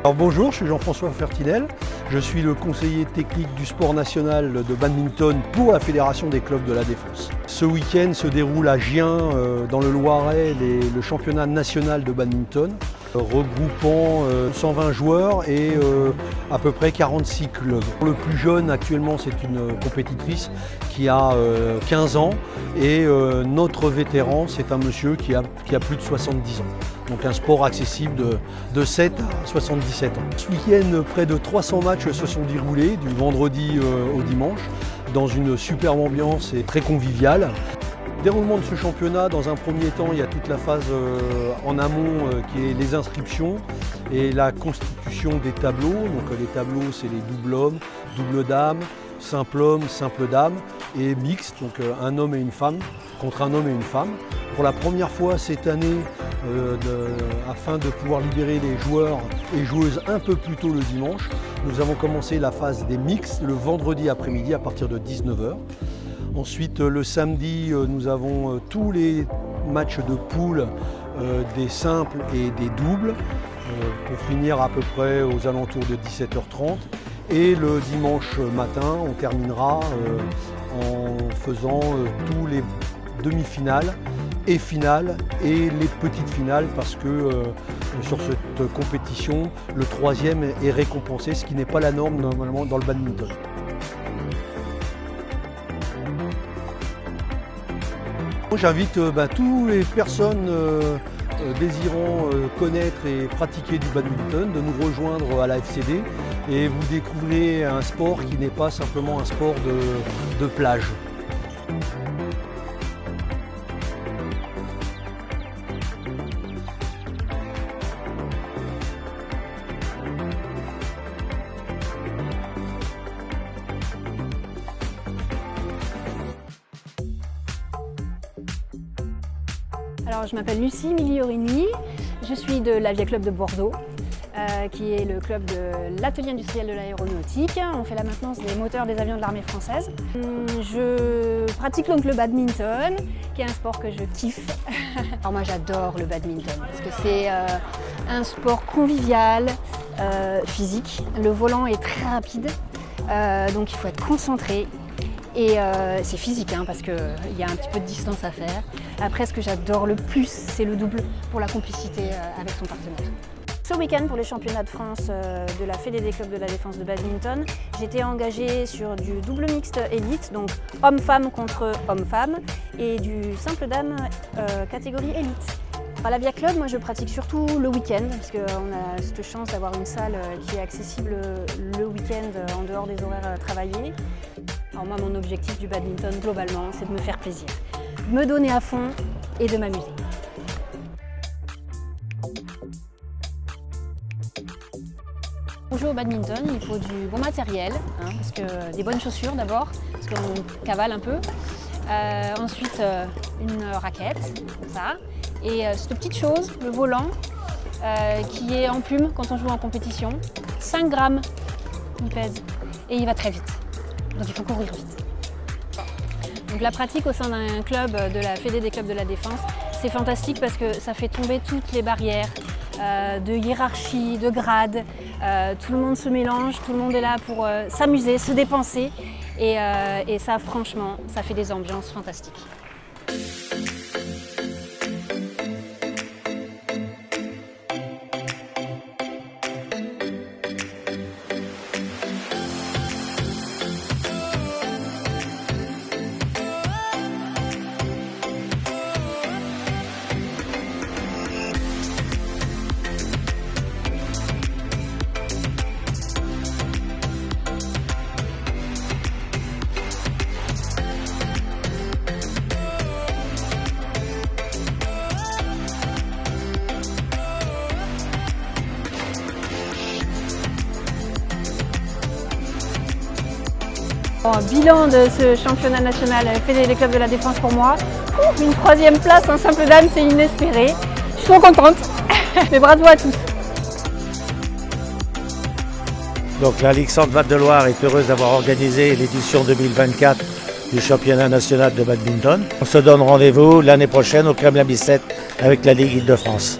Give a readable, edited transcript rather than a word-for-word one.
Alors bonjour, je suis Jean-François Fertinel, je suis le conseiller technique du sport national de badminton pour la Fédération des clubs de la Défense. Ce week-end se déroule à Gien, dans le Loiret, le championnat national de badminton, regroupant 120 joueurs et à peu près 46 clubs. Le plus jeune actuellement, c'est une compétitrice qui a 15 ans et notre vétéran, c'est un monsieur qui a plus de 70 ans. Donc un sport accessible de 7 à 77 ans. Ce week-end, près de 300 matchs se sont déroulés du vendredi au dimanche dans une superbe ambiance et très conviviale. Déroulement de ce championnat, dans un premier temps, il y a toute la phase en amont qui est les inscriptions et la constitution des tableaux. Donc les tableaux, c'est les double hommes, double dame, simple homme, simple dame et mixte, donc un homme et une femme contre un homme et une femme. Pour la première fois cette année, afin de pouvoir libérer les joueurs et joueuses un peu plus tôt le dimanche, nous avons commencé la phase des mixtes le vendredi après-midi à partir de 19 h. Ensuite, le samedi, nous avons tous les matchs de poule, des simples et des doubles, pour finir à peu près aux alentours de 17 h 30. Et le dimanche matin, on terminera en faisant tous les demi-finales et finales et les petites finales parce que sur cette compétition, le troisième est récompensé, ce qui n'est pas la norme normalement dans le badminton. J'invite toutes les personnes désirant connaître et pratiquer du badminton de nous rejoindre à la FCD et vous découvrez un sport qui n'est pas simplement un sport de plage. Alors, je m'appelle Lucie Migliorini, je suis de l'Avia Club de Bordeaux, qui est le club de l'atelier industriel de l'aéronautique. On fait la maintenance des moteurs des avions de l'armée française. Je pratique donc le badminton, qui est un sport que je kiffe. Alors moi j'adore le badminton, parce que c'est un sport convivial, physique. Le volant est très rapide, donc il faut être concentré. Et c'est physique parce qu'il y a un petit peu de distance à faire. Après, ce que j'adore le plus, c'est le double pour la complicité avec son partenaire. Ce week-end, pour les championnats de France de la Fédé des clubs de la défense de badminton, j'étais engagée sur du double mixte élite, donc homme-femme contre homme-femme, et du simple dame catégorie élite. À l'Avia Club, moi je pratique surtout le week-end, parce qu'on a cette chance d'avoir une salle qui est accessible le week-end en dehors des horaires travaillés. Alors moi, mon objectif du badminton, globalement, c'est de me faire plaisir, de me donner à fond et de m'amuser. Pour jouer au badminton, il faut du bon matériel, parce que des bonnes chaussures d'abord, parce qu'on cavale un peu. Ensuite, une raquette, comme ça. Et cette petite chose, le volant, qui est en plume quand on joue en compétition. 5 grammes, il pèse, et il va très vite. Donc il faut courir vite. Donc la pratique au sein d'un club de la Fédé des clubs de la défense, c'est fantastique parce que ça fait tomber toutes les barrières de hiérarchie, de grade. Tout le monde se mélange, tout le monde est là pour s'amuser, se dépenser. Et ça, franchement, ça fait des ambiances fantastiques. Bilan de ce championnat national Fédé des clubs de la défense pour moi. Une 3e place en simple dame, c'est inespéré. Je suis trop contente. Mais bravo à tous. Donc la Ligue Centre Val de Loire est heureuse d'avoir organisé l'édition 2024 du championnat national de badminton. On se donne rendez-vous l'année prochaine au Kremlin Bicêtre avec la Ligue Île-de-France.